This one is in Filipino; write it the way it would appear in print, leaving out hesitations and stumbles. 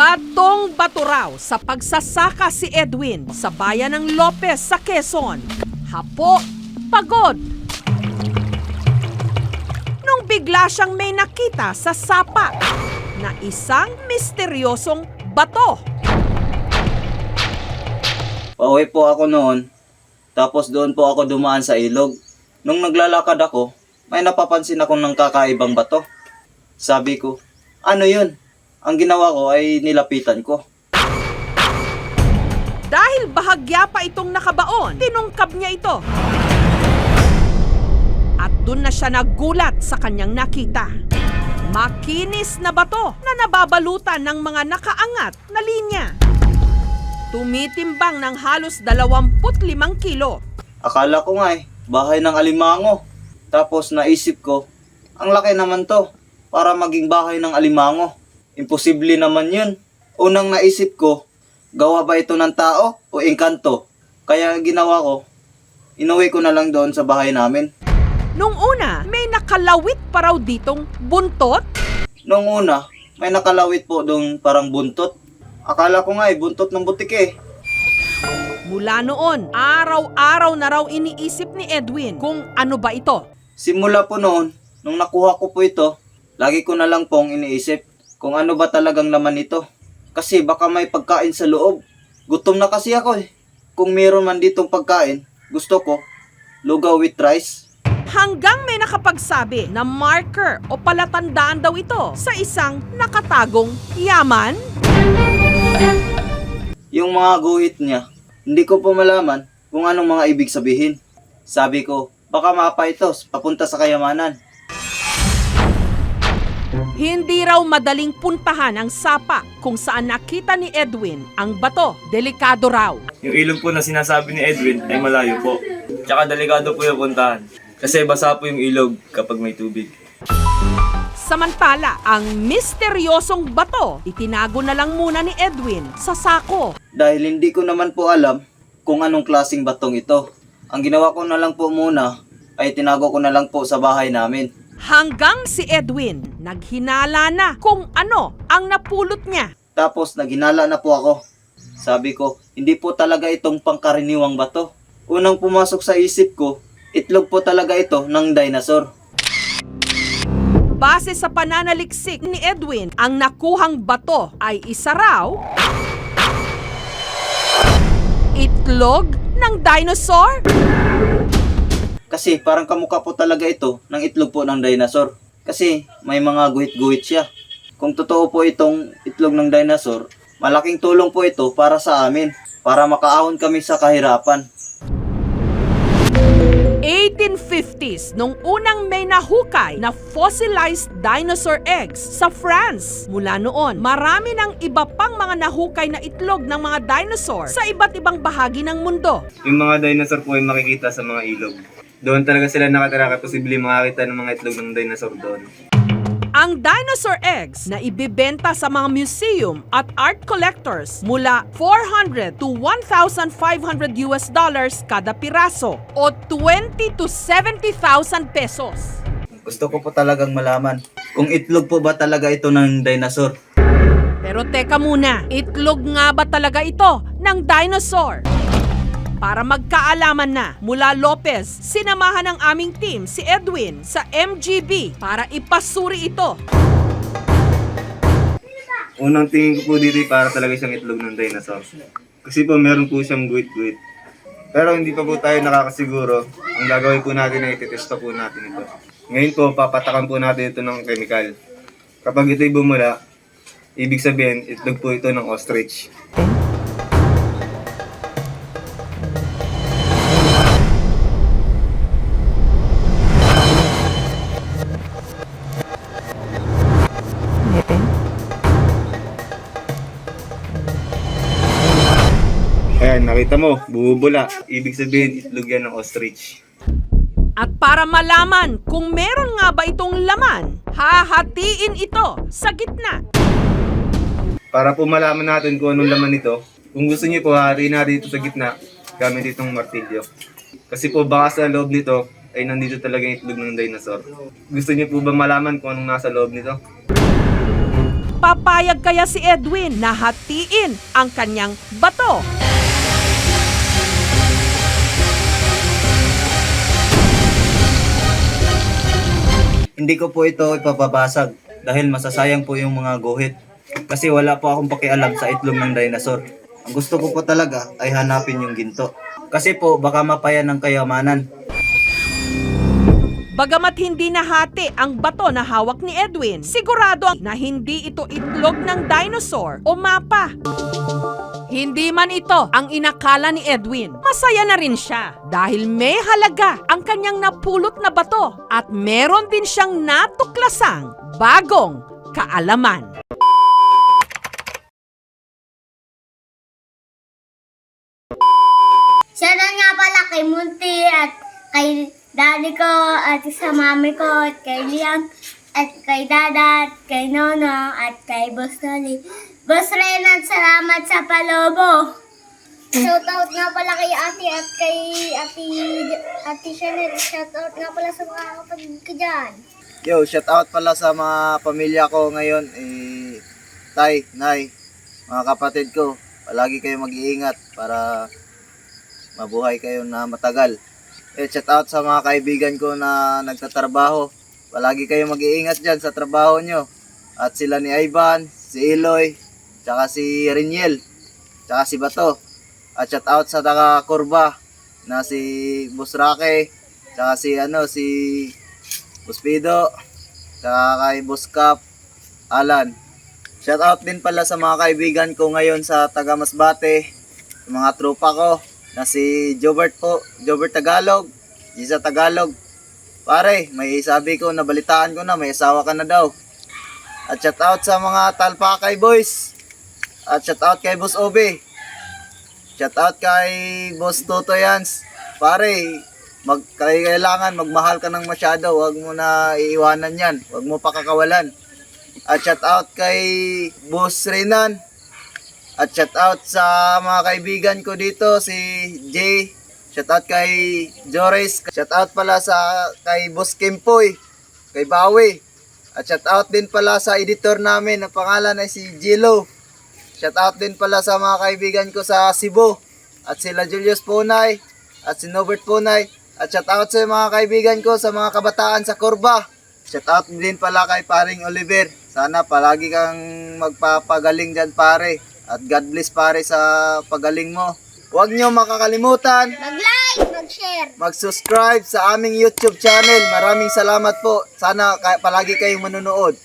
Batong-bato raw sa pagsasaka si Edwin sa bayan ng Lopez sa Quezon. Hapo, pagod. Nung bigla siyang may nakita sa sapa na isang misteryosong bato. Pauwi po ako noon, tapos doon po ako dumaan sa ilog. Nung naglalakad ako, may napapansin akong ng kakaibang bato. Sabi ko, ano yun? Ang ginawa ko ay nilapitan ko. Dahil bahagya pa itong nakabaon, tinungkab niya ito. At doon na siya nagulat sa kanyang nakita. Makinis na bato na nababalutan ng mga nakaangat na linya. Tumitimbang ng halos 25 kilo. Akala ko nga bahay ng alimango. Tapos naisip ko, ang laki naman to para maging bahay ng alimango. Imposible naman yun. Unang naisip ko, gawa ba ito ng tao o engkanto? Kaya ginawa ko, inuwi ko na lang doon sa bahay namin. Nung una, may nakalawit pa raw ditong buntot. Nung una, may nakalawit po doon parang buntot. Akala ko nga buntot ng butik Mula noon, araw-araw na raw iniisip ni Edwin kung ano ba ito. Simula po noon, nung nakuha ko po ito, lagi ko na lang pong iniisip kung ano ba talagang laman nito. Kasi baka may pagkain sa loob. Gutom na kasi ako Kung meron man ditong pagkain, gusto ko, lugaw with rice. Hanggang may nakapagsabi na marker o palatandaan daw ito sa isang nakatagong yaman. Yung mga guhit niya, hindi ko po malaman kung anong mga ibig sabihin. Sabi ko, baka mapa ito papunta sa kayamanan. Hindi raw madaling puntahan ang sapa kung saan nakita ni Edwin ang bato. Delikado raw. Yung ilog po na sinasabi ni Edwin ay malayo po. Tsaka delikado po yung puntahan. Kasi basa po yung ilog kapag may tubig. Samantala, ang misteryosong bato, itinago na lang muna ni Edwin sa sako. Dahil hindi ko naman po alam kung anong klaseng batong ito. Ang ginawa ko na lang po muna ay tinago ko na lang po sa bahay namin. Hanggang si Edwin, naghinala na kung ano ang napulot niya. Tapos naghinala na po ako. Sabi ko, hindi po talaga itong pangkaraniwang bato. Unang pumasok sa isip ko, itlog po talaga ito ng dinosaur. Base sa pananaliksik ni Edwin, ang nakuhang bato ay isa raw itlog ng dinosaur. Kasi parang kamukha po talaga ito ng itlog po ng dinosaur. Kasi may mga guhit-guhit siya. Kung totoo po itong itlog ng dinosaur, malaking tulong po ito para sa amin. Para makaahon kami sa kahirapan. 1850s, nung unang may nahukay na fossilized dinosaur eggs sa France. Mula noon, marami ng iba pang mga nahukay na itlog ng mga dinosaur sa iba't ibang bahagi ng mundo. Yung mga dinosaur po ay makikita sa mga ilog. Doon talaga sila nakatira kaya posible makakita ng mga itlog ng dinosaur doon. Ang dinosaur eggs na ibibenta sa mga museum at art collectors mula $400 to $1,500 kada piraso o 20 to 70,000 pesos. Gusto ko po talagang malaman kung itlog po ba talaga ito ng dinosaur. Pero teka muna, itlog nga ba talaga ito ng dinosaur? Para magkaalaman na, mula Lopez, sinamahan ng aming team si Edwin sa MGB para ipasuri ito. Unang tingin ko po dito para talaga siyang itlog ng dinosaur. Kasi po meron po siyang guhit-guhit. Pero hindi pa po tayo nakakasiguro. Ang gagawin po natin ay ititesta po natin ito. Ngayon po, papatakan po natin ito ng chemical. Kapag ito'y bumula, ibig sabihin, itlog po ito ng ostrich. Ayan, nakita mo, bubula. Ibig sabihin, itlog yan ng ostrich. At para malaman kung meron nga ba itong laman, hahatiin ito sa gitna. Para po malaman natin kung anong laman nito, kung gusto niyo po, hatiin natin ito sa gitna gamit itong martilyo. Kasi po baka sa loob nito ay nandito talaga yung itlog ng dinosaur. Gusto niyo po ba malaman kung anong nasa loob nito? Papayag kaya si Edwin na hatiin ang kanyang bato? Hindi ko po ito ipapabasag dahil masasayang po yung mga guhit. Kasi wala po akong pakialam sa itlog ng dinosaur. Ang gusto ko po talaga ay hanapin yung ginto. Kasi po baka mapayan ng kayamanan. Bagamat hindi nahati ang bato na hawak ni Edwin, sigurado na hindi ito itlog ng dinosaur o mapa. Hindi man ito ang inakala ni Edwin, masaya na rin siya dahil may halaga ang kanyang napulot na bato at meron din siyang natuklasang bagong kaalaman. Shoutout nga pala kay Munti at kay daddy ko at sa mami ko at kay Liam at kay Dada at kay Nono at kay Boss Tolly. Boss Renan, salamat sa palobo. Shoutout nga pala kay ate at kay ate Chanel. Shoutout nga pala sa mga kapatid ko dyan. Yo, shout out pala sa mga pamilya ko ngayon. Tay, Nay, mga kapatid ko. Palagi kayo mag-iingat para mabuhay kayo na matagal. Shout out sa mga kaibigan ko na nagtatrabaho. Palagi kayo mag-iingat dyan sa trabaho nyo. At sila ni Ivan, si Eloy, tsaka si Riniel, tsaka si Bato. At shout out sa taga Kurba na si Boss Rake, tsaka si Boss Pido, tsaka kay Boss Cap, Alan. Shout out din pala sa mga kaibigan ko ngayon sa taga Masbate, sa mga tropa ko na si Jobert Tagalog, Giza Tagalog. Pare, may sabi ko, nabalitaan ko na, may asawa ka na daw. At shout out sa mga Talpakay boys. At shout out kay Boss Obe. Shout out kay Boss Toto Yans. Pare, kailangan magmahal ka ng masyado. Huwag mo na iiwanan yan. Huwag mo pakakawalan. At shout out kay Boss Renan. At shout out sa mga kaibigan ko dito, si Jay. Shout out kay Joris. Shout out pala kay Boss Kimpoy, kay Bawi. At shout out din pala sa editor namin na pangalan ay si Jilo. Shout out din pala sa mga kaibigan ko sa Cebu. At sila Julius Punay at si Nobert Punay. At shout out sa mga kaibigan ko sa mga kabataan sa Corba. Shout out din pala kay paring Oliver. Sana palagi kang magpapagaling dyan pare. At God bless pare sa pagaling mo. Huwag nyo makakalimutan Mag-like, mag-share. mag-subscribe sa aming YouTube channel. Maraming salamat po. Sana palagi kayong manonood.